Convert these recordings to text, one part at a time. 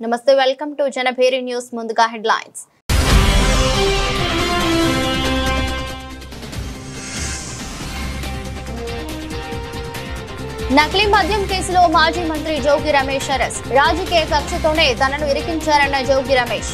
నమస్తే, welcome to Janabheri news. ముందుగా headlines. నకిలీ మద్యం కేసులో మాజీ మంత్రి జోగి రమేష్ అరెస్ట్. రాజకీయ కక్షతోనే తనను ఇరికించారన్న జోగి రమేష్.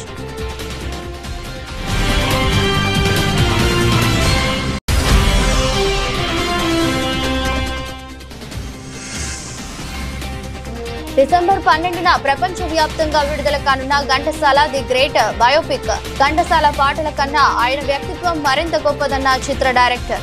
డిసెంబర్ 12న ప్రపంచవ్యాప్తంగా విడుదల కానున్న Ghantasala the great biopic. Ghantasala పాటల కన్నా ఆయన వ్యక్తిత్వం మరింత గొప్పదన్న చిత్ర డైరెక్టర్.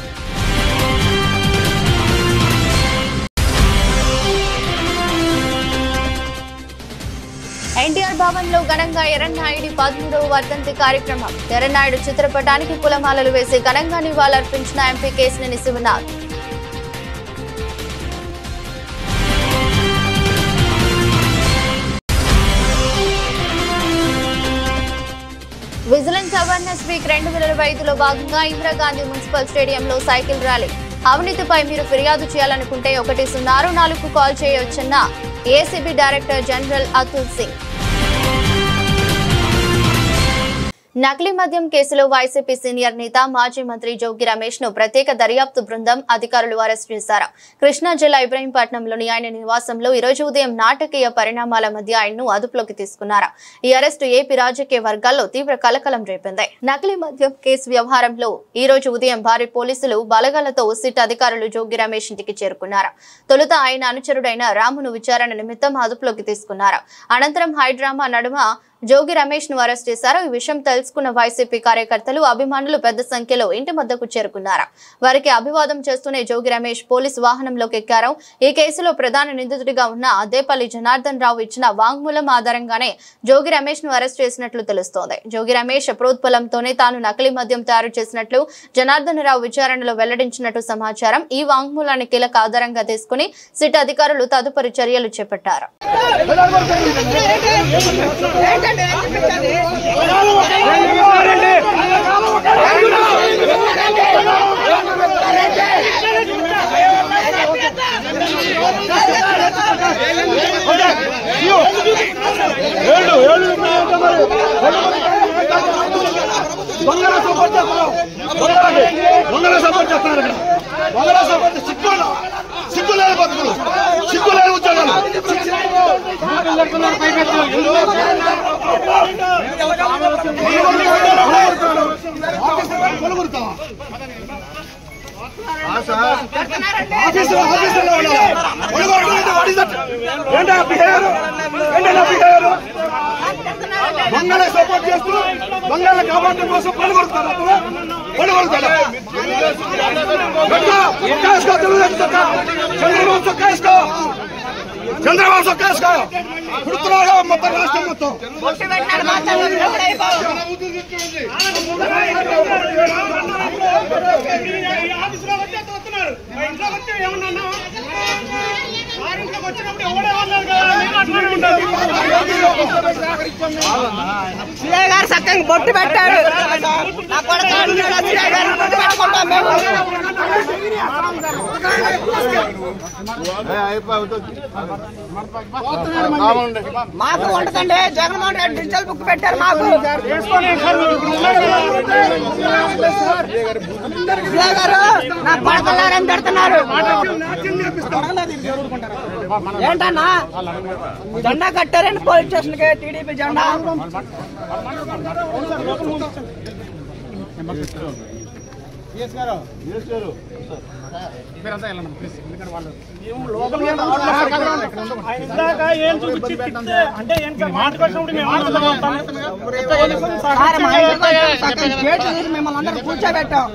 ఎన్టీఆర్ భవన్ లో ఘనంగా ఎర్రన్నాయుడి 13వ వర్ధంతి కార్యక్రమం. ఎర్రన్నాయుడు చిత్రపటానికి పూలమాలలు వేసి ఘనంగా నివాళులర్పించిన MP Kesineni Sivanath. Vigilance awareness week 2025లో భాగంగా ఇందిరాగాంధీ మున్సిపల్ స్టేడియంలో సైకిల్ ర్యాలీ. అవినీతిపై మీరు ఫిర్యాదు చేయాలనుకుంటే 104కు call చేయవచ్చన్న ACB director general Atul Singh. నకిలీ మద్యం కేసులో వైసీపీ సీనియర్ నేత మాజీ మంత్రి జోగి రమేష్ ను ప్రత్యేక దర్యాప్తు బృందం అధికారులు అరెస్ట్ చేశారు. కృష్ణా జిల్లా ఇబ్రహీంపట్నంలోని ఆయన నివాసంలో ఈ రోజు ఉదయం నాటకీయ పరిణామాల మధ్య ఆయన్ను అదుపులోకి తీసుకున్నారు. ఈ అరెస్టు ఏపీ రాజకీయ వర్గాల్లో తీవ్ర కలకలం రేపింది. నకిలీ మద్యం కేసు వ్యవహారంలో ఈ రోజు ఉదయం భారీ పోలీసులు బలగాలతో సిట్ అధికారులు జోగి రమేష్ ఇంటికి చేరుకున్నారు. తొలుత ఆయన అనుచరుడైన రామును విచారణ నిమిత్తం అదుపులోకి తీసుకున్నారు. అనంతరం హైడ్రామా నడుమ జోగి రమేష్ ను అరెస్ట్ చేశారు. ఈ విషయం తెలుసుకున్న వైసీపీ కార్యకర్తలు, అభిమానులు పెద్ద సంఖ్యలో ఇంటి వద్దకు చేరుకున్నారు. వారికి అభివాదం చేస్తూనే జోగి రమేష్ పోలీసు వాహనంలోకి ఎక్కారు. ఈ కేసులో ప్రధాన నిందితుడిగా ఉన్న అద్దేపల్లి జనార్దన్ రావు ఇచ్చిన వాంగ్మూలం ఆధారంగానే జోగి రమేష్ ను అరెస్ట్ చేసినట్లు తెలుస్తోంది. జోగి రమేష్ ప్రోత్బలంతోనే తాను నకిలీ మద్యం తయారు చేసినట్లు జనార్దన్ రావు విచారణలో వెల్లడించినట్టు సమాచారం. ఈ వాంగ్మూలాన్ని కీలక ఆధారంగా తీసుకుని సిట్ అధికారులు తదుపరి చర్యలు చేపట్టారు. సిగ్గులేని బతుకులు, సిగ్గులేని ఉద్యోగాలు. బంగాళ సపోర్ట్ చేస్తూ బంగాళ కాపాడటం కోసం పనికొడుతారు. చంద్రబాబు సొక్కేసుకో పుడుతున్నాడు మొత్తం రాష్ట్రం మొత్తం. సిఐ గారు చక్కగా బొట్టు పెట్టారు. మాకు ఉండదండి. జగన్మోహన్ రెడ్డి డిజిటల్ బుక్ పెట్టారు. మాకు సిఐ గారు నా పడకల్లారని పెడుతున్నారు. ఏంటన్నా జెండా కట్టారండి పోలీస్ స్టేషన్ కి, టీడీపీ జెండా. మిమ్మల్ని అందరూ కూర్చోబెట్టాం.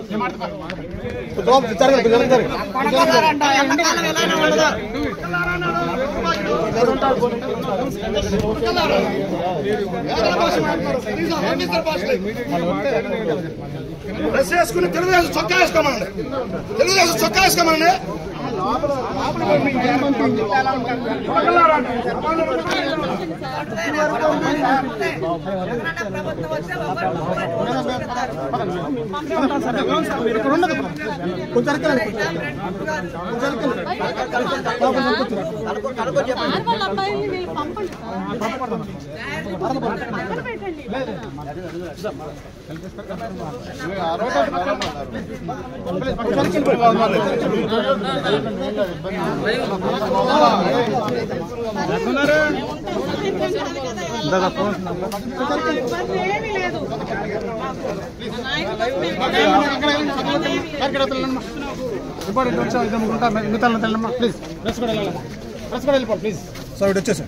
డ్రెస్ వేసుకుని తెలుగుదేశం చొక్కా వేసుకోమనండి, తెలుగుదేశం చొక్కా వేసుకోమనండి. ప్లీజ్ సో ఇటు వచ్చేసా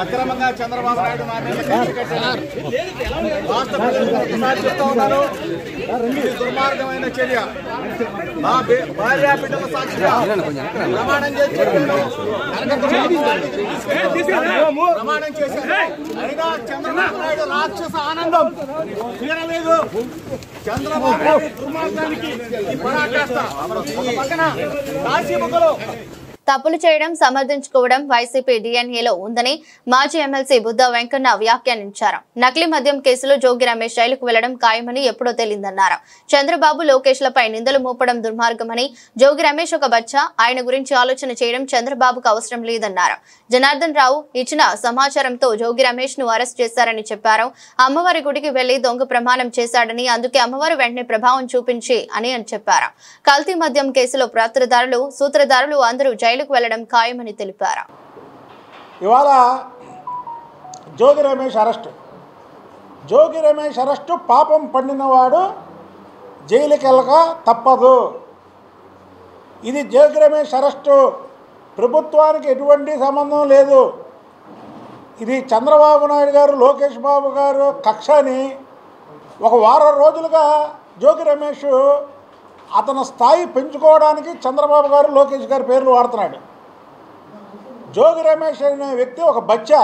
అక్రమంగా చంద్రబాబు నాయుడు రాష్ట్ర ప్రజలు చెప్తా ఉన్నారు. ఇది దుర్మార్గమైన చర్య. మా భార్య బిడ్డల సాక్షిగా ప్రమాణం చేశారు. అయినా చంద్రబాబు నాయుడు రాక్షస ఆనందం తీరలేదు. చంద్రబాబు నాయుడు దుర్మార్గానికి ఈ పరాకాష్ట పక్కన కాశీముఖలో తప్పులు చేయడం సమర్థించుకోవడం వైసీపీ డిఎన్ఏలో ఉందని మాజీ ఎమ్మెల్సీ బుద్ధ వెంకన్న వ్యాఖ్యానించారు. నకిలీ మద్యం కేసులో జోగి రమేష్ జైలుకు వెళ్లడం ఖాయమని ఎప్పుడో తెలియదన్నారు. చంద్రబాబు లోకేష్లపై నిందలు మోపడం దుర్మార్గమని, జోగి రమేష్ ఒక బచ్చా, ఆయన గురించి ఆలోచన చేయడం చంద్రబాబుకు అవసరం లేదన్నారు. జనార్దన్ రావు ఇచ్చిన సమాచారంతో జోగి రమేష్ ను అరెస్ట్ చేశారని చెప్పారు. అమ్మవారి గుడికి వెళ్లి దొంగ ప్రమాణం చేశాడని, అందుకే అమ్మవారు వెంటనే ప్రభావం చూపించి అని చెప్పారు. కల్తీ మద్యం కేసులో సూత్రధారులు అందరూ జైలుకు వెళ్లడం ఖాయమని తెలిపారు. ఇవాళ జోగి రమేష్ అరెస్టు పాపం పండినవాడు జైలుకి వెళ్ళక తప్పదు. ఇది జోగి రమేష్ అరెస్టు ప్రభుత్వానికి ఎటువంటి సంబంధం లేదు. ఇది చంద్రబాబు నాయుడు గారు, లోకేష్ బాబు గారు కక్షని ఒక వారం రోజులుగా జోగి రమేష్ అతని స్థాయి పెంచుకోవడానికి చంద్రబాబు గారు, లోకేష్ గారి పేర్లు వాడుతున్నాడు. జోగి రమేష్ అనే వ్యక్తి ఒక బచ్చా.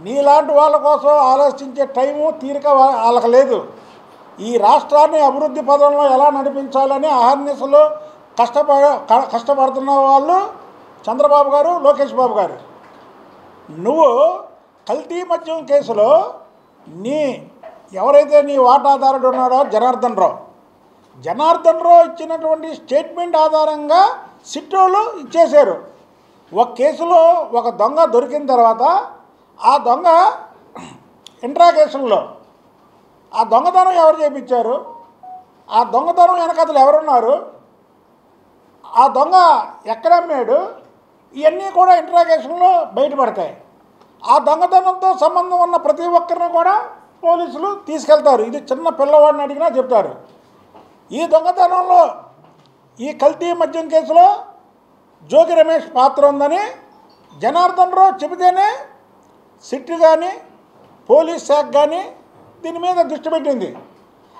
నీలాంటి వాళ్ళ కోసం ఆలోచించే టైము, తీరిక వాళ్ళకి లేదు. ఈ రాష్ట్రాన్ని అభివృద్ధి పదంలో ఎలా నడిపించాలని అహర్నిశలు కష్టపడుతున్న వాళ్ళు చంద్రబాబు గారు, లోకేష్ బాబు గారు. నువ్వు కల్తీ మద్యం కేసులో ఎవరైతే నీ వాటాదారుడు ఉన్నాడో జనార్దన్ రావు ఇచ్చినటువంటి స్టేట్మెంట్ ఆధారంగా సిట్టోళ్ళు ఇచ్చేశారు. ఒక కేసులో ఒక దొంగ దొరికిన తర్వాత ఆ దొంగ ఇంట్రాగేషన్లో ఆ దొంగతనం ఎవరు చేయించారు, ఆ దొంగతనం వెనకతలు ఎవరున్నారు, ఆ దొంగ ఎక్కడమ్మాడు, ఇవన్నీ కూడా ఇంట్రాగేషన్లో బయటపడతాయి. ఆ దొంగతనంతో సంబంధం ఉన్న ప్రతి ఒక్కరిని కూడా పోలీసులు తీసుకెళ్తారు. ఇది చిన్న పిల్లవాడిని అడిగినా చెప్తారు. ఈ దొంగతనంలో, ఈ కల్తీ మద్యం కేసులో జోగి రమేష్ పాత్ర ఉందని జనార్దన్ రావు చెబితేనే సిట్టు కానీ పోలీస్ శాఖ కానీ దీని మీద దృష్టి పెట్టింది.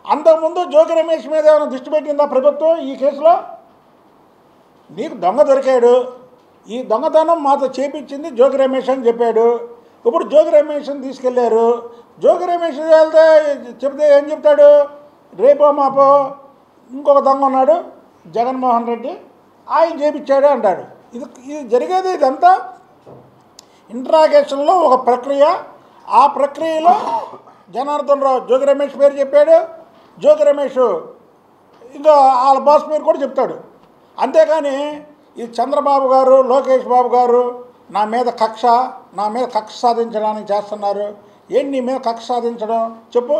అంతకుముందు జోగి రమేష్ మీద ఏమైనా దృష్టి పెట్టిందా ప్రభుత్వం? ఈ కేసులో నీకు దొంగ దొరికాడు, ఈ దొంగతనం మాతో చేపించింది జోగి రమేష్ అని చెప్పాడు. ఇప్పుడు జోగి రమేష్ని తీసుకెళ్లారు. జోగి రమేష్ వెళ్తే చెప్తే ఏం చెప్తాడు? రేపో మాపో ఇంకొక దొంగ ఉన్నాడు జగన్మోహన్ రెడ్డి, ఆయన చేపించాడు అంటాడు. ఇది జరిగేది ఇదంతా ఇంట్రాగేషన్లో ఒక ప్రక్రియ. ఆ ప్రక్రియలో జనార్దన్ రావు జోగి రమేష్ పేరు చెప్పాడు, జోగి రమేష్ ఇంకా వాళ్ళ బాస్ పేరు కూడా చెప్తాడు. అంతేగాని ఇది చంద్రబాబు గారు, లోకేష్ బాబు గారు నా మీద కక్ష సాధించడానికి చేస్తున్నారు. ఏంటి నీ మీద కక్ష సాధించడం? చెప్పు.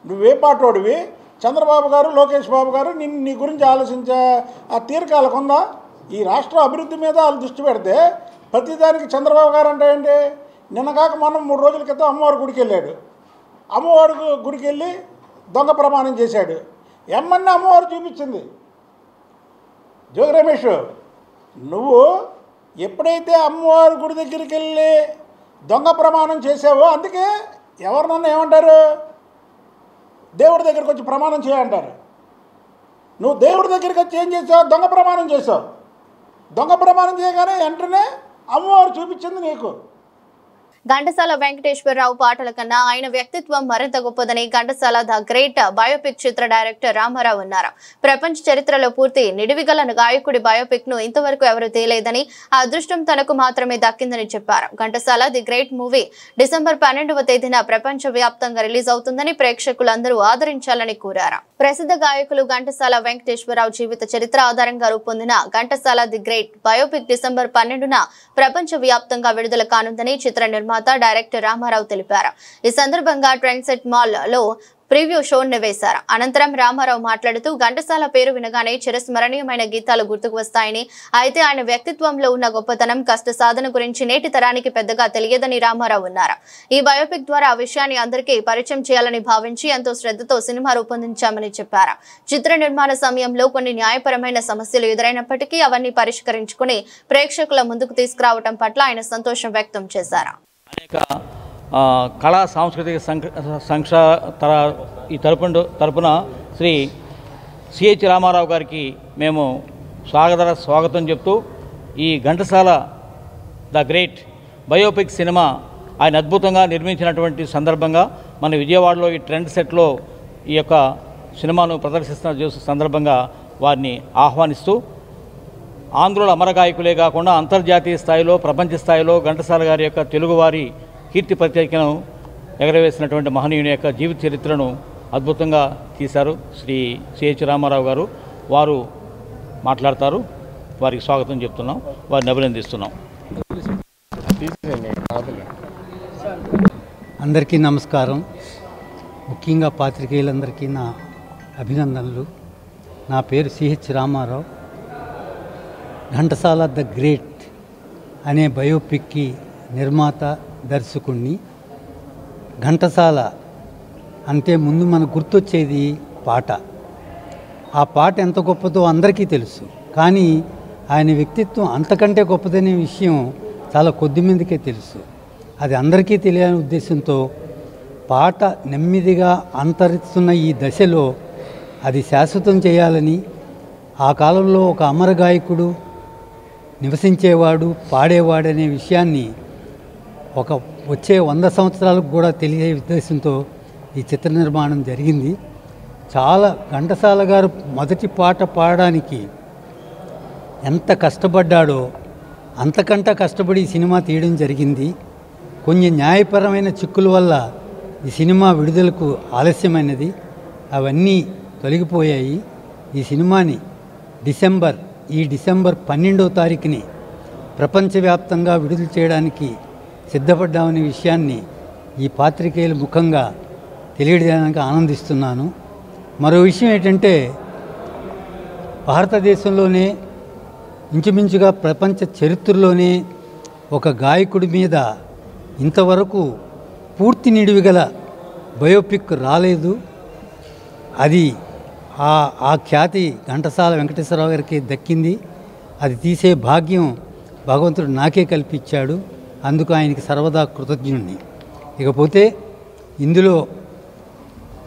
నువ్వే పాటోడివి. చంద్రబాబు గారు, లోకేష్ బాబు గారు నీ గురించి ఆలోచించే ఆ తీరిక వాళ్ళకుందా? ఈ రాష్ట్ర అభివృద్ధి మీద వాళ్ళు దృష్టి పెడితే ప్రతిదానికి చంద్రబాబు గారు అంటే ఏంటి? నిన్నగాక మనం 3 రోజుల క్రితం అమ్మవారి గుడికి వెళ్ళాడు. అమ్మవారి గుడికి వెళ్ళి దొంగ ప్రమాణం చేశాడు. ఎమ్మన్నా అమ్మవారు చూపించింది. జోగి రమేష్, నువ్వు ఎప్పుడైతే అమ్మవారి గుడి దగ్గరికి వెళ్ళి దొంగ ప్రమాణం చేసావో అందుకే ఎవరినన్నా ఏమంటారు? దేవుడి దగ్గరికి వచ్చి ప్రమాణం చేయంటారు. నువ్వు దేవుడి దగ్గరికి వచ్చి ఏం చేసావు? దొంగ ప్రమాణం చేసావు. దొంగ ప్రమాణం చేయగానే వెంటనే అమ్మవారు చూపించింది నీకు. ఘంటసాల వెంకటేశ్వరరావు పాటల కన్నా ఆయన వ్యక్తిత్వం మరింత గొప్పదని ఘంటసాల ద గ్రేట్ బయోపిక్ చిత్ర డైరెక్టర్ రామారావు అన్నారు. ప్రపంచ చరిత్రలో పూర్తి నిడివిగల గాయకుడి బయోపిక్ ను ఇంతవరకు ఎవరూ తేలేదని, ఆ అదృష్టం తనకు మాత్రమే దక్కిందని చెప్పారు. Ghantasala the great movie December 12వ తేదీన ప్రపంచ వ్యాప్తంగా రిలీజ్ అవుతుందని ప్రేక్షకులందరూ ఆదరించాలని కోరారు. ప్రసిద్ధ గాయకులు ఘంటసాల వెంకటేశ్వరరావు జీవిత చరిత్ర ఆధారంగా రూపొందిన Ghantasala the great biopic December 12న ప్రపంచ వ్యాప్తంగా విడుదల కానుందని చిత్ర నిర్మాత డైరెక్టర్ రామారావు తెలిపారు. ఈ సందర్భంగా ట్రెండ్ సెట్ మాల్ లో ప్రివ్యూ షోను వేశారు. అనంతరం రామారావు మాట్లాడుతూ ఘంటసాల పేరు వినగానే చిరస్మరణీయమైన గీతాలు గుర్తుకు వస్తాయని, అయితే ఆయన వ్యక్తిత్వంలో ఉన్న గొప్పతనం, కష్ట సాధన గురించి నేటి తరానికి పెద్దగా తెలియదని రామారావు అన్నారు. ఈ బయోపిక్ ద్వారా ఆ విషయాన్ని అందరికీ పరిచయం చేయాలని భావించి ఎంతో శ్రద్ధతో సినిమా రూపొందించామని చెప్పారు. చిత్ర నిర్మాణ సమయంలో కొన్ని న్యాయపరమైన సమస్యలు ఎదురైనప్పటికీ అవన్నీ పరిష్కరించుకుని ప్రేక్షకుల ముందుకు తీసుకురావడం పట్ల ఆయన సంతోషం వ్యక్తం చేశారు. అనేక కళా సాంస్కృతిక సంస్థ ఈ తరపున శ్రీ సిహెచ్ రామారావు గారికి మేము స్వాగతం చెప్తూ ఈ Ghantasala the great biopic cinema ఆయన అద్భుతంగా నిర్మించినటువంటి సందర్భంగా మన విజయవాడలో ఈ ట్రెండ్ సెట్లో ఈ యొక్క సినిమాను ప్రదర్శిస్తున్న సందర్భంగా వారిని ఆహ్వానిస్తూ ఆంధ్రుల అమరగాయకులే కాకుండా అంతర్జాతీయ స్థాయిలో, ప్రపంచ స్థాయిలో ఘంటసాల గారి యొక్క తెలుగువారి కీర్తి ప్రత్యేకను ఎగరవేసినటువంటి మహనీయుని యొక్క జీవిత చరిత్రను అద్భుతంగా తీశారు శ్రీ సిహెచ్ రామారావు గారు. వారు మాట్లాడతారు. వారికి స్వాగతం చెప్తున్నాం, వారిని అభినందిస్తున్నాం. అందరికీ నమస్కారం. ముఖ్యంగా పాత్రికేయులందరికీ నా అభినందనలు. నా పేరు CH Ramarao. Ghantasala the great అనే బయోపిక్కి నిర్మాత, దర్శకుణ్ణి. ఘంటసాల అంటే ముందు మనకు గుర్తొచ్చేది పాట. ఆ పాట ఎంత గొప్పదో అందరికీ తెలుసు. కానీ ఆయన వ్యక్తిత్వం అంతకంటే గొప్పదనే విషయం చాలా కొద్ది మందికే తెలుసు. అది అందరికీ తెలియని ఉద్దేశంతో పాట నెమ్మదిగా అంతరిస్తున్న ఈ దశలో అది శాశ్వతం చేయాలని, ఆ కాలంలో ఒక అమర గాయకుడు నివసించేవాడు, పాడేవాడనే విషయాన్ని వచ్చే 100 సంవత్సరాలకు కూడా తెలియ ఉద్దేశంతో ఈ చిత్ర నిర్మాణం జరిగింది. చాలా ఘంటసాల గారు మొదటి పాట పాడడానికి ఎంత కష్టపడ్డాడో అంతకంటే కష్టపడి ఈ సినిమా తీయడం జరిగింది. కొన్ని న్యాయపరమైన చిక్కుల వల్ల ఈ సినిమా విడుదలకు ఆలస్యమైనది. అవన్నీ తొలగిపోయాయి. ఈ సినిమాని డిసెంబర్ 12వ తారీఖుని ప్రపంచవ్యాప్తంగా విడుదల చేయడానికి సిద్ధపడ్డామనే విషయాన్ని ఈ పాత్రికేయుల ముఖంగా తెలియజేయడానికి ఆనందిస్తున్నాను. మరో విషయం ఏంటంటే, భారతదేశంలోనే ఇంచుమించుగా ప్రపంచ చరిత్రలోనే ఒక గాయకుడి మీద ఇంతవరకు పూర్తి నిడివిగల బయోపిక్ రాలేదు. అది ఆ ఖ్యాతి ఘంటసాల వెంకటేశ్వరరావు గారికి దక్కింది. అది తీసే భాగ్యం భగవంతుడు నాకే కల్పించాడు. అందుకు ఆయనకి సర్వదా కృతజ్ఞుణ్ణి. ఇకపోతే ఇందులో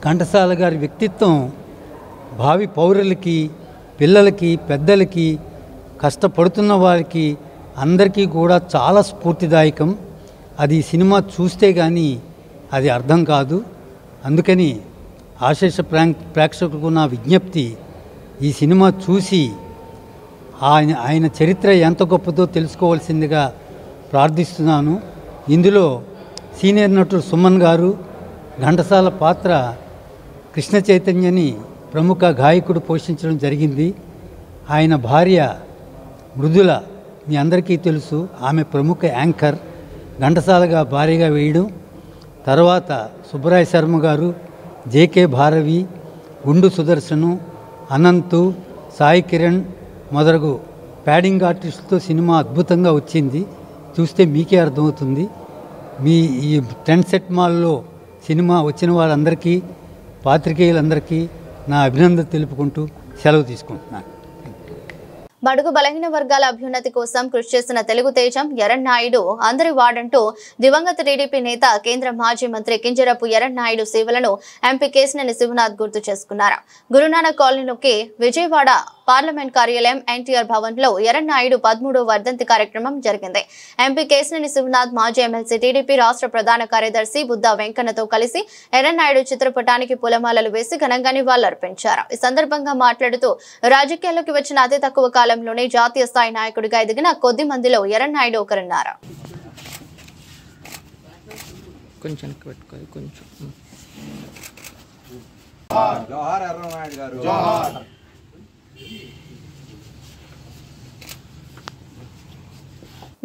ఘంటసాల గారి వ్యక్తిత్వం భావి పౌరులకి, పిల్లలకి, పెద్దలకి, కష్టపడుతున్న వారికి అందరికీ కూడా చాలా స్ఫూర్తిదాయకం. అది సినిమా చూస్తే కానీ అది అర్థం కాదు. అందుకని ఆశేష ప్రేక్షకులకు నా విజ్ఞప్తి, ఈ సినిమా చూసి ఆయన చరిత్ర ఎంత గొప్పదో తెలుసుకోవాల్సిందిగా ప్రార్థిస్తున్నాను. ఇందులో సీనియర్ నటుడు సుమన్ గారు ఘంటసాల పాత్ర కృష్ణ చైతన్యని ప్రముఖ గాయకుడు పోషించడం జరిగింది. ఆయన భార్య మృదుల మీ అందరికీ తెలుసు, ఆమె ప్రముఖ యాంకర్ ఘంటసాలగా భార్యగా వేయడం. తర్వాత సుబ్బరాయ శర్మ గారు, జేకే భారవి, గుండు సుదర్శను, అనంతు, సాయి కిరణ్ మొదలగు ప్యాడింగ్ ఆర్టిస్టులతో సినిమా అద్భుతంగా వచ్చింది. చూస్తే మీకే అర్థమవుతుంది. మీ ఈ ట్రెండ్ సెట్ మాల్లో సినిమా వచ్చిన వారందరికీ, పాత్రికేయులందరికీ నా అభినందన తెలుపుకుంటూ సెలవు తీసుకుంటున్నాను. బడుగు బలహీన వర్గాల అభ్యున్నతి కోసం కృషి చేసిన తెలుగు తేజం ఎర్రన్నాయుడు అందరి వాడంటూ దివంగత టీడీపీ నేత కేంద్ర మాజీ మంత్రి కింజరపు ఎర్రన్నాయుడు సేవలను ఎంపీ కేశినేని శివనాథ్ గుర్తు చేసుకున్నారు. గురునానక్ కాలనీలోకి విజయవాడ పార్లమెంట్ కార్యాలయం ఎన్టీఆర్ భవన్ లో ఎర్రన్నాయుడు 13వ వర్ధంతి కార్యక్రమం జరిగింది. ఎంపీ కేశినేని శివనాథ్ మాజీ ఎమ్మెల్సీ టీడీపీ రాష్ట్ర ప్రధాన కార్యదర్శి బుద్దా వెంకన్నతో కలిసి ఎర్రన్నాయుడు చిత్రపటానికి పూలమాలలు వేసి ఘనంగా నివాళులర్పించారు. ఈ సందర్భంగా మాట్లాడుతూ రాజకీయాల్లోకి వచ్చిన అతి తక్కువ కాలంలోనే జాతీయ స్థాయి నాయకుడిగా ఎదిగిన కొద్ది మందిలో ఎర్రన్నాయుడు ఒకరన్నారు.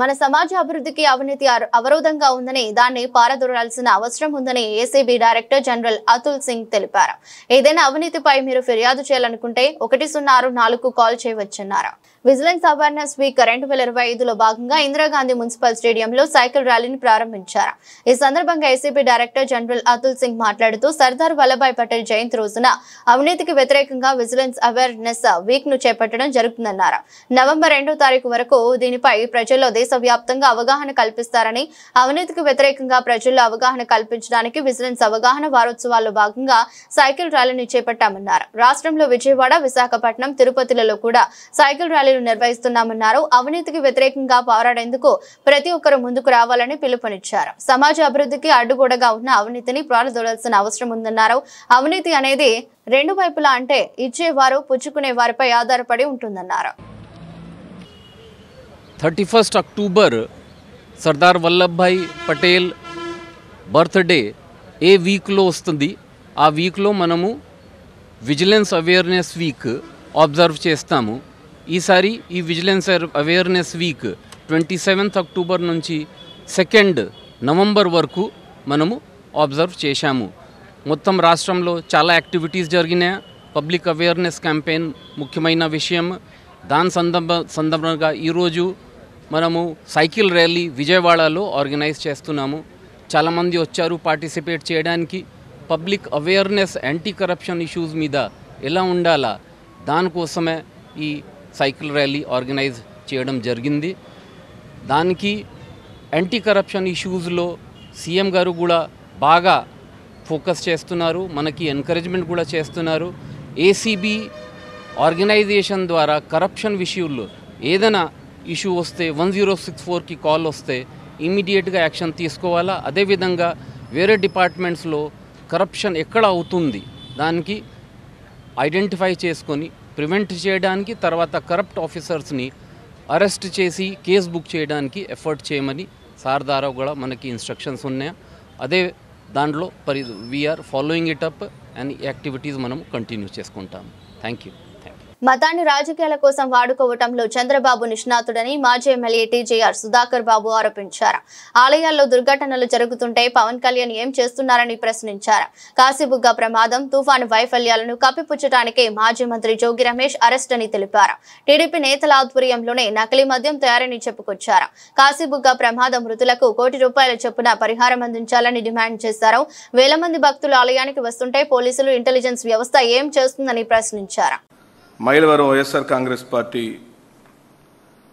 మన సమాజ అభివృద్ధికి అవినీతి అవరోధంగా ఉందని, దాన్ని పారదోలాల్సిన అవసరం ఉందని ACB director general Atul Singh తెలిపారు. ఏదైనా అవినీతిపై మీరు ఫిర్యాదు చేయాలనుకుంటే 1064కు కాల్ చేయవచ్చన్నారు. విజిలెన్స్ అవేర్నెస్ వీక్ 2025లో భాగంగా ఇందిరాగాంధీ మున్సిపల్ స్టేడియంలో సైకిల్ ర్యాలీని ప్రారంభించారు. ఈ సందర్భంగా ACB director general Atul Singh మాట్లాడుతూ సర్దార్ వల్లభాయ్ పటేల్ జయంతి రోజున అవినీతికి వ్యతిరేకంగా విజిలెన్స్ అవేర్నెస్ వీక్ ను చేపట్టడం జరుగుతుందన్నారు. నవంబర్ 2వ తారీఖు వరకు దీనిపై ప్రజల్లో దేశవ్యాప్తంగా అవగాహన కల్పిస్తారని, అవినీతికి వ్యతిరేకంగా ప్రజల్లో అవగాహన కల్పించడానికి విజిలెన్స్ అవగాహన వారోత్సవాల్లో భాగంగా సైకిల్ ర్యాలీని చేపట్టామన్నారు. రాష్ట్రంలో విజయవాడ, విశాఖపట్నం, తిరుపతిలలో కూడా సైకిల్ ర్యాలీలు నిర్వహిస్తున్నామన్నారు. అవినీతికి వ్యతిరేకంగా పోరాడేందుకు ప్రతి ఒక్కరూ ముందుకు రావాలని పిలుపునిచ్చారు. సమాజ అభివృద్ధికి అడ్డుగోడగా ఉన్న అవినీతిని పారదోలాల్సిన అవసరం ఉందన్నారు. అవినీతి అనేది రెండు వైపులా, అంటే ఇచ్చేవారు పుచ్చుకునే వారిపై ఆధారపడి ఉంటుందన్నారు. 31 అక్టోబర్ సర్దార్ వల్లభాయ్ పటేల్ బర్త్డే ఏ వీక్లో వస్తుంది. ఆ వీక్లో మనము విజిలెన్స్ అవేర్నెస్ వీక్ అబ్జర్వ్ చేస్తాము. ఈసారి ఈ విజిలెన్స్ అవేర్నెస్ వీక్ 27 అక్టోబర్ నుంచి 2 నవంబర్ వరకు మనము అబ్జర్వ్ చేశాము. మొత్తం రాష్ట్రంలో చాలా యాక్టివిటీస్ జరిగినాయి. పబ్లిక్ అవేర్నెస్ క్యాంపెయిన్ ముఖ్యమైన విషయం. దాని సందర్భంగా ఈరోజు మనము సైకిల్ ర్యాలీ విజయవాడలో ఆర్గనైజ్ చేస్తున్నాము. చాలామంది వచ్చారు పార్టిసిపేట్ చేయడానికి. Public awareness anti corruption issues మీద ఎలా ఉండాలా దానికోసమే ఈ సైకిల్ ర్యాలీ ఆర్గనైజ్ చేయడం జరిగింది. దానికి యాంటీ కరప్షన్ ఇష్యూస్లో సీఎం గారు కూడా బాగా ఫోకస్ చేస్తున్నారు, మనకి ఎంకరేజ్మెంట్ కూడా చేస్తున్నారు. ఏసీబీ ఆర్గనైజేషన్ ద్వారా కరప్షన్ విషయంలో ఏదైనా ఇష్యూ వస్తే 1064కి కాల్ వస్తే ఇమీడియట్గా యాక్షన్ తీసుకోవాలా. అదేవిధంగా వేరే డిపార్ట్మెంట్స్లో కరప్షన్ ఎక్కడ అవుతుంది దానికి ఐడెంటిఫై చేసుకొని ప్రివెంట్ చేయడానికి, తర్వాత కరప్ట్ ఆఫీసర్స్ని అరెస్ట్ చేసి కేసు బుక్ చేయడానికి ఎఫర్ట్ చేయమని సార్ ద్వారా కూడా మనకి ఇన్స్ట్రక్షన్స్ ఉన్నాయి. అదే దాంట్లో we're following it up and activities మనం కంటిన్యూ చేసుకుంటాం. Thank you. మతాన్ని రాజకీయాల కోసం వాడుకోవటంలో చంద్రబాబు నిష్ణాతుడని మాజీ ఎమ్మెల్యే టీజేఆర్ సుధాకర్ బాబు ఆరోపించారు. ఆలయాల్లో దుర్ఘటనలు జరుగుతుంటే పవన్ కళ్యాణ్ ఏం చేస్తున్నారని ప్రశ్నించారు. కాశీబుగ్గ ప్రమాదం, తుఫాను వైఫల్యాలను కప్పిపుచ్చటానికే మాజీ మంత్రి జోగి రమేష్ అరెస్ట్ అని తెలిపారు. టీడీపీ నేతల ఆధ్వర్యంలోనే నకిలీ మద్యం తయారని చెప్పుకొచ్చారు. కాశీబుగ్గ ప్రమాద మృతులకు ₹1 కోటి చొప్పున పరిహారం అందించాలని డిమాండ్ చేశారు. వేల మంది భక్తులు ఆలయానికి వస్తుంటే పోలీసులు, ఇంటెలిజెన్స్ వ్యవస్థ ఏం చేస్తుందని ప్రశ్నించారు. మైలవరం వైఎస్ఆర్ కాంగ్రెస్ పార్టీ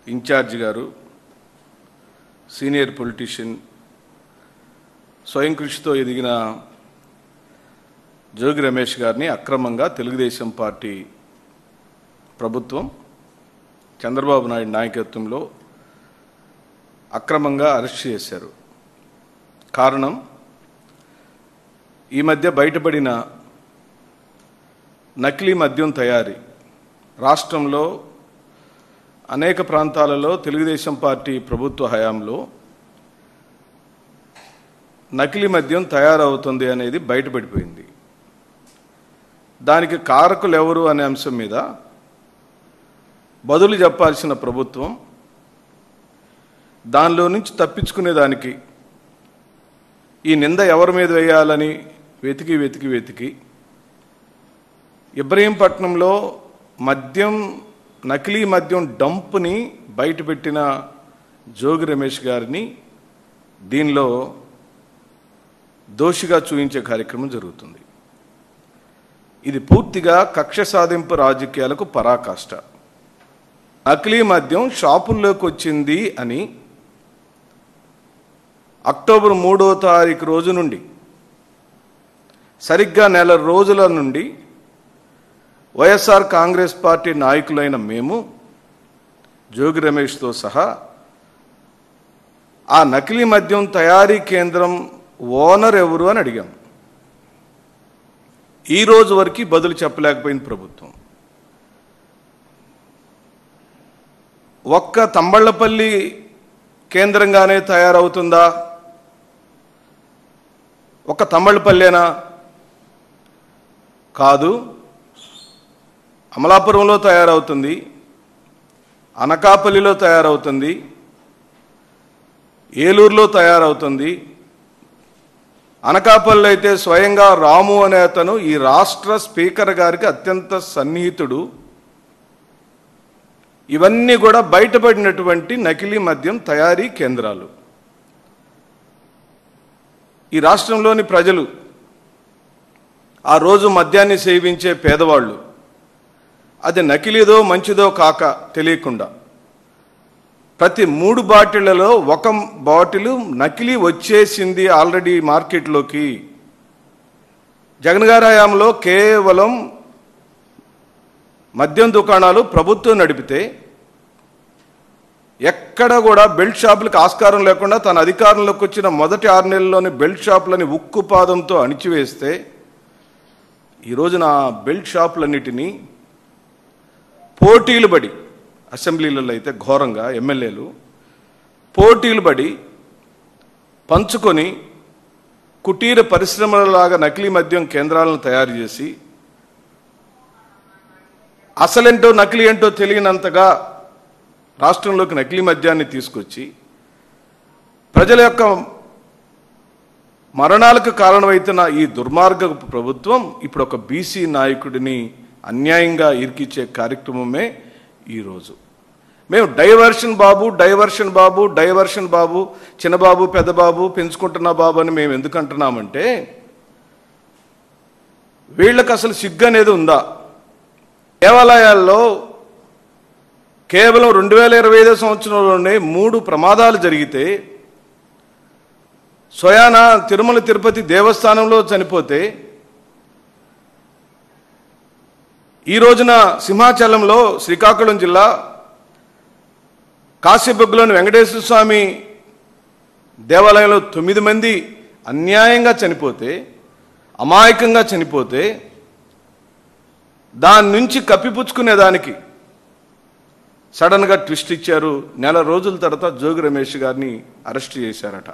ఇన్ఛార్జ్ గారు, సీనియర్ పొలిటీషియన్, స్వయం కృషితో ఎదిగిన జోగి రమేష్ గారిని అక్రమంగా తెలుగుదేశం పార్టీ ప్రభుత్వం చంద్రబాబు నాయుడు నాయకత్వంలో అక్రమంగా అరెస్ట్ చేశారు. కారణం ఈ మధ్య బయటపడిన నకిలీ మద్యం తయారీ. రాష్ట్రంలో అనేక ప్రాంతాలలో తెలుగుదేశం పార్టీ ప్రభుత్వ హయాంలో నకిలీ మద్యం తయారవుతుంది అనేది బయటపడిపోయింది. దానికి కారకులు ఎవరు అనే అంశం మీద బదులు చెప్పాల్సిన ప్రభుత్వం దానిలో నుంచి తప్పించుకునేదానికి ఈ నింద ఎవరి మీద వేయాలని వెతికి ఇబ్రహీంపట్నంలో నకిలీ మద్యం డంప్ని బయటపెట్టిన జోగి రమేష్ గారిని దీనిలో దోషిగా చూపించే కార్యక్రమం జరుగుతుంది. ఇది పూర్తిగా కక్ష సాధింపు రాజకీయాలకు పరాకాష్ట. నకిలీ మద్యం షాపుల్లోకి వచ్చింది అని అక్టోబర్ 3వ తారీఖు రోజు నుండి సరిగ్గా నెల రోజుల నుండి వైఎస్ఆర్ కాంగ్రెస్ పార్టీ నాయకులైన మేము జోగి రమేష్తో సహా ఆ నకిలీ మద్యం తయారీ కేంద్రం ఓనర్ ఎవరు అని అడిగాం. ఈ రోజు వరకు బదులు చెప్పలేకపోయింది ప్రభుత్వం. ఒక్క తంబళ్లపల్లి కేంద్రంగానే తయారవుతుందా? ఒక తంబళ్లపల్లేనా? కాదు, అమలాపురంలో తయారవుతుంది, అనకాపల్లిలో తయారవుతుంది, ఏలూరులో తయారవుతుంది. అనకాపల్లి అయితే స్వయంగా రాము అనే అతను ఈ రాష్ట్ర స్పీకర్ గారికి అత్యంత సన్నిహితుడు. ఇవన్నీ కూడా బయటపడినటువంటి నకిలీ మద్యం తయారీ కేంద్రాలు. ఈ రాష్ట్రంలోని ప్రజలు, ఆ రోజు మద్యాన్ని సేవించే పేదవాళ్ళు, అది నకిలీదో మంచిదో కాక తెలియకుండా ప్రతి 3 బాటిళ్లలో ఒక బాటిల్ నకిలీ వచ్చేసింది ఆల్రెడీ మార్కెట్లోకి. జగన్ గారి హయాంలో కేవలం మద్యం దుకాణాలు ప్రభుత్వం నడిపితే ఎక్కడ కూడా బెల్ట్ షాపులకు ఆస్కారం లేకుండా తన అధికారంలోకి వచ్చిన మొదటి 6 నెలల్లోని బెల్ట్ షాపులని ఉక్కుపాదంతో అణిచివేస్తే ఈ రోజున బెల్ట్ షాపులన్నిటినీ పోటీలు పడి, అసెంబ్లీలలో అయితే ఘోరంగా ఎమ్మెల్యేలు పోటీలు పడి పంచుకొని కుటీర పరిశ్రమలలాగా నకిలీ మద్యం కేంద్రాలను తయారు చేసి అసలేంటో నకిలీ ఏంటో తెలియనంతగా రాష్ట్రంలోకి నకిలీ మద్యాన్ని తీసుకొచ్చి ప్రజల యొక్క మరణాలకు కారణమవుతున్న ఈ దుర్మార్గపు ప్రభుత్వం ఇప్పుడు ఒక బీసీ నాయకుడిని అన్యాయంగా ఇరికిచ్చే కార్యక్రమమే ఈరోజు. మేము డైవర్షన్ బాబు, చిన్నబాబు, పెద్దబాబు, పెంచుకుంటున్న బాబు అని మేము ఎందుకు అంటున్నామంటే వీళ్ళకి అసలు సిగ్గు అనేది ఉందా? దేవాలయాల్లో కేవలం 2025 సంవత్సరంలోనే 3 ప్రమాదాలు జరిగితే, స్వయాన తిరుమల తిరుపతి దేవస్థానంలో చనిపోతే, ఈ రోజున సింహాచలంలో శ్రీకాకుళం జిల్లా కాశీబొగ్గులోని వెంకటేశ్వర స్వామి దేవాలయంలో 9 మంది అన్యాయంగా చనిపోతే, అమాయకంగా చనిపోతే, దాని నుంచి కప్పిపుచ్చుకునేదానికి సడన్గా ట్విస్ట్ ఇచ్చారు. నెల రోజుల తర్వాత జోగి రమేష్ గారిని అరెస్ట్ చేశారట.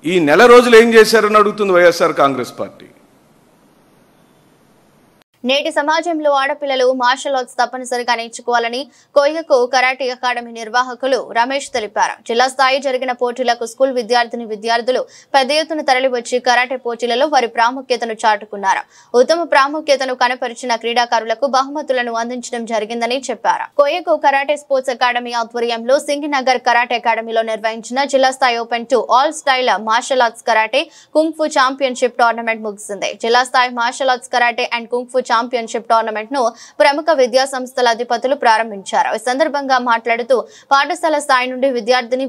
ఈ నెల రోజులు ఏం చేశారని అడుగుతుంది వైఎస్ఆర్ కాంగ్రెస్ పార్టీ. నేటి సమాజంలో ఆడపిల్లలు మార్షల్ ఆర్ట్స్ తప్పనిసరిగా నేర్చుకోవాలని కోయకు కరాటే అకాడమీ నిర్వాహకులు రమేష్ తెలిపారు. జిల్లా స్థాయి జరిగిన పోటీలకు స్కూల్ విద్యార్థులు పెద్ద ఎత్తున తరలివచ్చి కరాటే పోటీలలో వారి ప్రాముఖ్యతను చాటుకున్నారు. ఉత్తమ ప్రాముఖ్యతను కనపరిచిన క్రీడాకారులకు బహుమతులను అందించడం జరిగిందని చెప్పారు. కోయకు కరాటే స్పోర్ట్స్ అకాడమీ ఆధ్వర్యంలో సింగినగర్ కరాటే అకాడమీలో నిర్వహించిన జిల్లా స్థాయి open to all style martial arts karate kung fu championship tournament ముగిసింది. జిల్లా స్థాయి martial arts karate and kung fu championship tournament ను ప్రముఖ విద్యా సంస్థల అధిపతులు ప్రారంభించారు. ఈ సందర్భంగా మాట్లాడుతూ పాఠశాల స్థాయి నుండి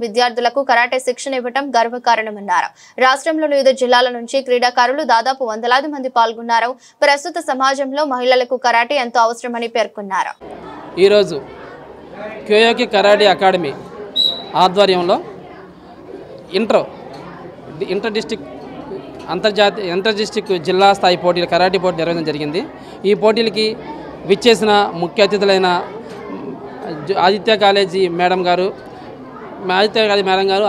విద్యార్థులకు కరాటే శిక్షణ ఇవ్వడం గర్వకారణమన్నారు. రాష్ట్రంలోని వివిధ జిల్లాల నుంచి క్రీడాకారులు దాదాపు 100 మంది పాల్గొన్నారు. ప్రస్తుత సమాజంలో మహిళలకు కరాటే ఎంతో అవసరమని పేర్కొన్నారు. ఈరోజు కోయోకి కరాటే అకాడమీ ఆధ్వర్యంలో ఇంటర్ ఇంటర్ డిస్టిక్ జిల్లా స్థాయి పోటీలు కరాటే పోటీ నిర్వహించడం జరిగింది. ఈ పోటీలకి విచ్చేసిన ముఖ్య అతిథులైన ఆదిత్య కాలేజీ మేడం గారు,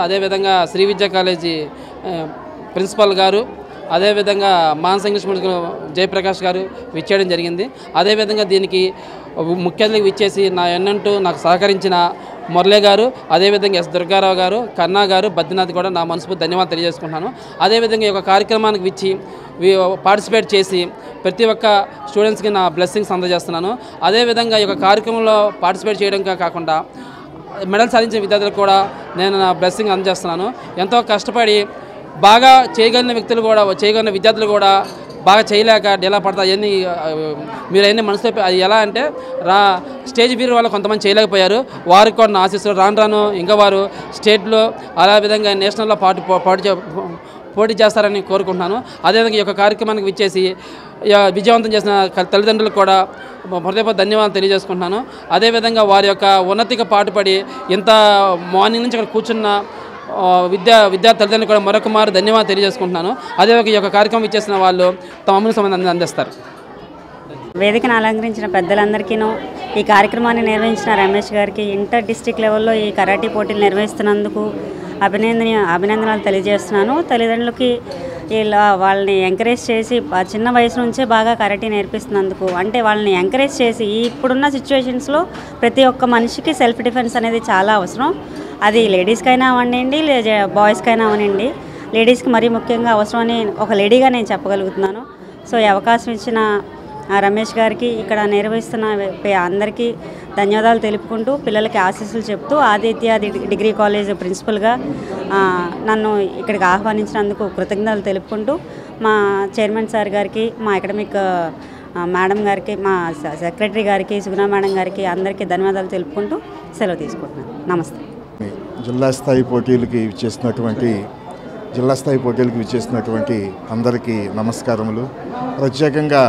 అదేవిధంగా శ్రీ విద్యా కాలేజీ ప్రిన్సిపల్ గారు, అదేవిధంగా మానస ఇంగ్లీష్ మీడియం జయప్రకాష్ గారు విచ్చేయడం జరిగింది. అదేవిధంగా దీనికి ముఖ్య అతిథులకు విచ్చేసి నా ఎన్నంటూ నాకు సహకరించిన మురళీ గారు, అదేవిధంగా ఎస్ దుర్గారావు గారు, కన్నా గారు, బద్రీనాథ్ కూడా నా మనస్ఫూర్తి ధన్యవాదాలు తెలియజేసుకుంటున్నాను. అదేవిధంగా ఈ యొక్క కార్యక్రమానికి విచ్చి పార్టిసిపేట్ చేసి ప్రతి ఒక్క స్టూడెంట్స్కి నా బ్లెస్సింగ్స్ అందజేస్తున్నాను. అదేవిధంగా ఈ యొక్క కార్యక్రమంలో పార్టిసిపేట్ చేయడం కాకుండా మెడల్ సాధించిన విద్యార్థులకు కూడా నేను నా బ్లెస్సింగ్ అందజేస్తున్నాను. ఎంతో కష్టపడి బాగా చేయగలిగిన విద్యార్థులు కూడా బాగా చేయలేక డీలా పడతా అవన్నీ మీరు అవన్నీ మనసులో అది ఎలా అంటే స్టేజ్ ఫియర్ వల్ల కొంతమంది చేయలేకపోయారు. వారికి కూడా నా ఆశీస్సులు రాను ఇంకా వారు స్టేట్లో అలా విధంగా నేషనల్లో పోటీ చేస్తారని కోరుకుంటున్నాను. అదేవిధంగా ఈ యొక్క కార్యక్రమానికి విచ్చేసి విజయవంతం చేసిన తల్లిదండ్రులకు కూడా హృదయపూర్వక ధన్యవాదాలు తెలియజేసుకుంటున్నాను. అదేవిధంగా వారి యొక్క ఉన్నతికి పాటుపడి ఇంత మార్నింగ్ నుంచి అక్కడ కూర్చున్న విద్యార్థి తల్లిదండ్రులు కూడా మరొక మారు ధన్యవాదాలు తెలియజేసుకుంటున్నాను. అదేవిధంగా ఈ యొక్క కార్యక్రమం ఇచ్చేసిన వాళ్ళు తమ అమూల్య సమయాన్ని అందిస్తారు. వేదికను అలంకరించిన పెద్దలందరికీను, ఈ కార్యక్రమాన్ని నిర్వహించిన రమేష్ గారికి, ఇంటర్ డిస్ట్రిక్ట్ లెవెల్లో ఈ కరాటీ పోటీలు నిర్వహిస్తున్నందుకు అభినందనలు తెలియజేస్తున్నాను. తల్లిదండ్రులకి ఇలా వాళ్ళని ఎంకరేజ్ చేసి చిన్న వయసు నుంచే బాగా కరాటీ నేర్పిస్తున్నందుకు, అంటే వాళ్ళని ఎంకరేజ్ చేసి ఇప్పుడున్న సిచ్యువేషన్స్లో ప్రతి ఒక్క మనిషికి సెల్ఫ్ డిఫెన్స్ అనేది చాలా అవసరం. అది లేడీస్కైనా అవనండి, బాయ్స్కైనా అవనండి. లేడీస్కి మరీ ముఖ్యంగా అవసరమని ఒక లేడీగా నేను చెప్పగలుగుతున్నాను. సో ఈ అవకాశం ఇచ్చిన రమేష్ గారికి, ఇక్కడ నిర్వహిస్తున్న అందరికీ ధన్యవాదాలు తెలుపుకుంటూ, పిల్లలకి ఆశీస్సులు చెప్తూ, ఆదిత్య డిగ్రీ కాలేజ్ ప్రిన్సిపల్గా నన్ను ఇక్కడికి ఆహ్వానించినందుకు కృతజ్ఞతలు తెలుపుకుంటూ, మా చైర్మన్ సార్ గారికి, మా అకాడమిక్ మేడం గారికి, మా సెక్రటరీ గారికి, సుగుణ మేడం గారికి అందరికీ ధన్యవాదాలు తెలుపుకుంటూ సెలవు తీసుకుంటున్నాను. నమస్తే. జిల్లా స్థాయి పోటీలకి విచ్చేసినటువంటి అందరికీ నమస్కారములు. ప్రత్యేకంగా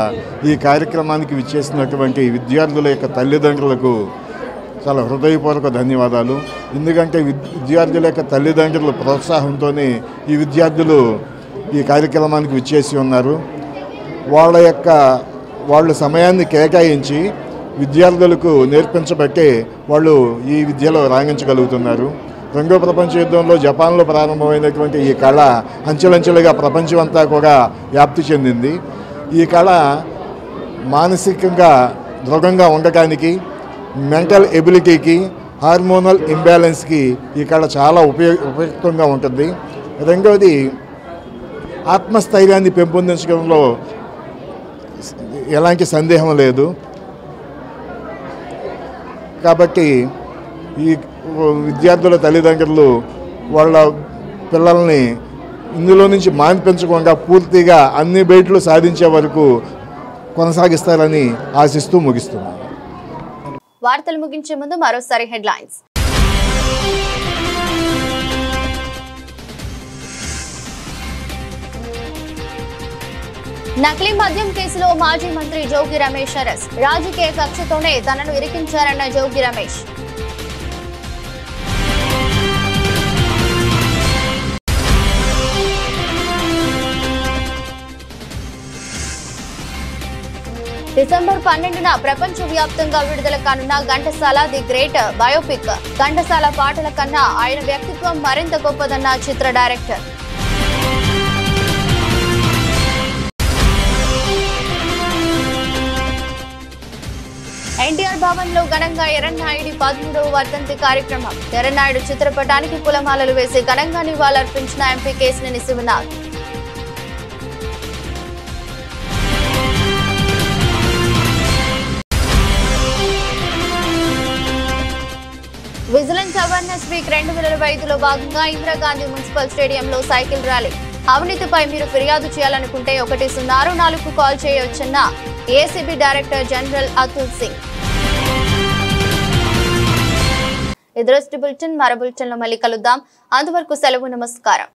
ఈ కార్యక్రమానికి విచ్చేసినటువంటి విద్యార్థుల యొక్క తల్లిదండ్రులకు చాలా హృదయపూర్వక ధన్యవాదాలు. ఎందుకంటే విద్యార్థుల యొక్క తల్లిదండ్రుల ప్రోత్సాహంతోనే ఈ విద్యార్థులు ఈ కార్యక్రమానికి విచ్చేసి ఉన్నారు. వాళ్ళు సమయాన్ని కేటాయించి విద్యార్థులకు నేర్పించబట్టే వాళ్ళు ఈ విద్యలో రాణించగలుగుతున్నారు. రెండో ప్రపంచ యుద్ధంలో జపాన్లో ప్రారంభమైనటువంటి ఈ కళ అంచెలంచెలుగా ప్రపంచమంతా కూడా వ్యాప్తి చెందింది. ఈ కళ మానసికంగా దృఢంగా ఉండటానికి, మెంటల్ ఎబిలిటీకి, హార్మోనల్ ఇంబ్యాలెన్స్కి ఈ కళ చాలా ఉపయుక్తంగా ఉంటుంది. రెండవది ఆత్మస్థైర్యాన్ని పెంపొందించడంలో ఎలాంటి సందేహం లేదు. కాబట్టి ఈ విద్యార్థుల తల్లిదండ్రులు వాళ్ళ పిల్లల్ని ఇందులో నుంచి మాన్పించకుండా పూర్తిగా అన్ని బయటలు సాధించే వరకు కొనసాగిస్తారని ఆశిస్తూ ముగిస్తున్నాను. వార్తలు ముగించే ముందు మరోసారి హెడ్లైన్స్. నకిలీ మద్యం కేసులో మాజీ మంత్రి జోగి రమేష్ అరెస్ట్. రాజకీయ కక్షతోనే తనను ఇరికించారన్న జోగి రమేష్. డిసెంబర్ 12న ప్రపంచవ్యాప్తంగా విడుదల కానున్న Ghantasala the great biopic. Ghantasala పాటల కన్నా ఆయన వ్యక్తిత్వం మరింత గొప్పదన్న చిత్ర డైరెక్టర్. ఎన్టీఆర్ భవన్ లో ఘనంగా ఎర్రన్నాయుడి 13వ వర్ధంతి కార్యక్రమం. ఎర్రన్నాయుడు చిత్రపటానికి పూలమాలలు వేసి ఘనంగా నివాళులర్పించిన MP Kesineni Sivanath. Vigilance awareness week 2025లో భాగంగా ఇందిరాగాంధీ మున్సిపల్ స్టేడియంలో సైకిల్ ర్యాలీ. అవినీతిపై మీరు ఫిర్యాదు చేయాలనుకుంటే 104కు call చేయవచ్చన్న ACB director general Atul Singh. ఈ దృష్టి బులెటిన్ మరో బులెటిన్లో మళ్ళీ కలుద్దాం. అంతవరకు సెలవు. నమస్కారం.